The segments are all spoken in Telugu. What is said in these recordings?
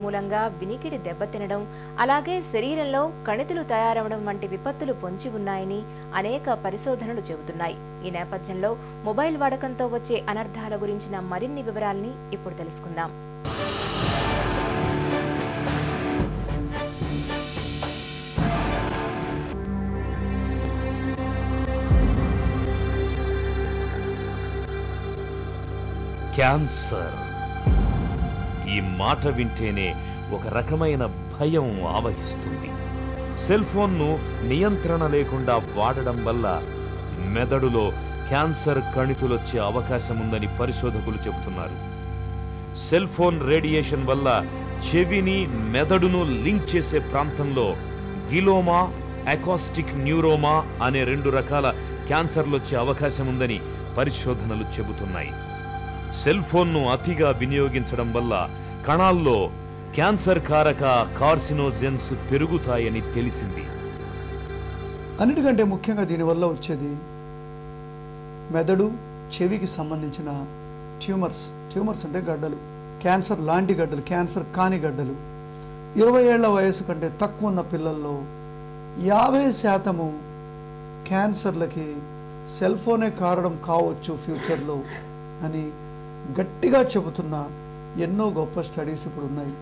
మూలంగా వినికిడి దెబ్బతినడం, అలాగే శరీరంలో కణితులు తయారవడం వంటి విపత్తులు పొంచి ఉన్నాయని అనేక పరిశోధనలు చెబుతున్నాయి. ఈ నేపథ్యంలో మొబైల్ వాడకంతో వచ్చే అనర్థాల గురించిన మరిన్ని వివరాల్ని ఇప్పుడు తెలుసుకుందాం. క్యాన్సర్. ఈ మాట వింటేనే ఒక రకమైన భయం ఆవహిస్తుంది. సెల్ ఫోన్ను నియంత్రణ లేకుండా వాడడం వల్ల మెదడులో క్యాన్సర్ కణితులొచ్చే అవకాశం ఉందని పరిశోధకులు చెబుతున్నారు. సెల్ ఫోన్ రేడియేషన్ వల్ల చెవిని మెదడును లింక్ చేసే ప్రాంతంలో గిలోమా, అకాస్టిక్ న్యూరోమా అనే 2 రకాల క్యాన్సర్లొచ్చే అవకాశం ఉందని పరిశోధనలు చెబుతున్నాయి. సెల్ ఫోన్ను అతిగా వినియోగించడం వల్ల కణాల్లో క్యాన్సర్ కారక కార్సినోజెన్స్ పెరుగుతాయని తెలిసింది. అన్నిటికంటే ముఖ్యంగా దీనివల్ల వచ్చేది మెదడు, చెవికి సంబంధించిన ట్యూమర్స్ అంటే గడ్డలు, క్యాన్సర్ లాంటి గడ్డలు, క్యాన్సర్ కాని గడ్డలు. 20 ఏళ్ల వయసు కంటే తక్కువ ఉన్న పిల్లల్లో 50% క్యాన్సర్లకి సెల్ ఫోనే కారణం కావచ్చు ఫ్యూచర్లో అని గట్టిగా చెబుతున్న ఎన్నో గొప్ప స్టడీస్ ఇప్పుడు ఉన్నాయి.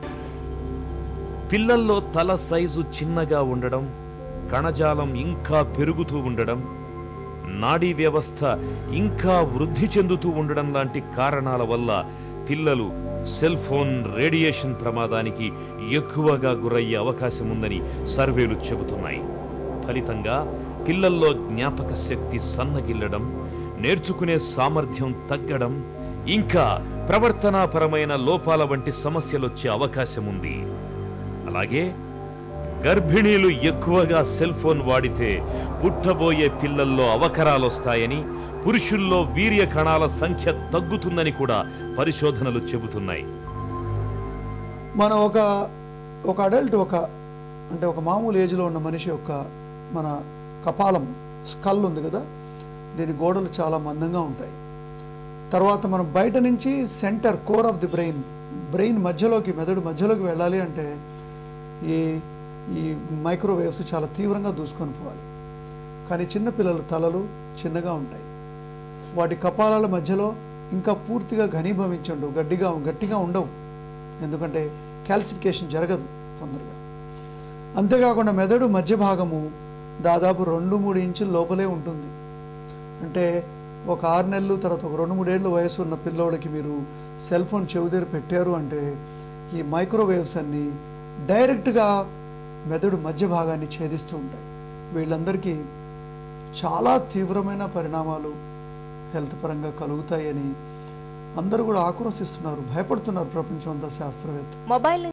పిల్లల్లో తల సైజు చిన్నగా ఉండడం, కణజాలం ఇంకా పెరుగుతూ ఉండడం, నాడీ వ్యవస్థ ఇంకా వృద్ధి చెందుతూ ఉండడం లాంటి కారణాల వల్ల పిల్లలు సెల్ ఫోన్ రేడియేషన్ ప్రమాదానికి ఎక్కువగా గురయ్యే అవకాశం ఉందని సర్వేలు చెబుతున్నాయి. ఫలితంగా పిల్లల్లో జ్ఞాపక శక్తి సన్నగిల్లడం, నేర్చుకునే సామర్థ్యం తగ్గడం, ఇంకా ప్రవర్తనాపరమైన లోపాల వంటి సమస్యలొచ్చే అవకాశం ఉంది. అలాగే గర్భిణీలు ఎక్కువగా సెల్ ఫోన్ వాడితే పుట్టబోయే పిల్లల్లో అవకరాలొస్తాయని, పురుషుల్లో వీర్య కణాల సంఖ్య తగ్గుతుందని కూడా పరిశోధనలు చెబుతున్నాయి. మన ఒక అడల్ట్ అంటే ఒక మామూలు ఏజ్లో ఉన్న మనిషి యొక్క మన కపాలం స్కల్ ఉంది కదా, దీని గోడలు చాలా మందంగా ఉంటాయి. తర్వాత మనం బయట నుంచి centre core of the brain మధ్యలోకి, మెదడు మధ్యలోకి వెళ్ళాలి అంటే ఈ మైక్రోవేవ్స్ చాలా తీవ్రంగా దూసుకొని పోవాలి. కానీ చిన్నపిల్లల తలలు చిన్నగా ఉంటాయి, వాటి కపాలాల మధ్యలో ఇంకా పూర్తిగా ఘనీభవించండు, గట్టిగా ఉండవు, ఎందుకంటే క్యాల్సిఫికేషన్ జరగదు తొందరగా. అంతేకాకుండా మెదడు మధ్య భాగము దాదాపు 2-3 ఇంచుల లోపలే ఉంటుంది. అంటే ఒక 6 నెలలు తర్వాత ఒక 2-3 ఏళ్ళ వయసు ఉన్న పిల్లోడికి మీరు సెల్ ఫోన్ చెవి దగ్గర పెట్టారు అంటే ఈ మైక్రోవేవ్స్ అన్నీ డైరెక్ట్గా మెదడు మధ్య భాగాన్ని ఛేదిస్తూ ఉంటాయి. వీళ్ళందరికీ చాలా తీవ్రమైన పరిణామాలు హెల్త్ పరంగా కలుగుతాయని అందరూ కూడా ఆక్రోశిస్తున్నారు, భయపడుతున్నారు ప్రపంచం అంతా శాస్త్రవేత్త. మొబైల్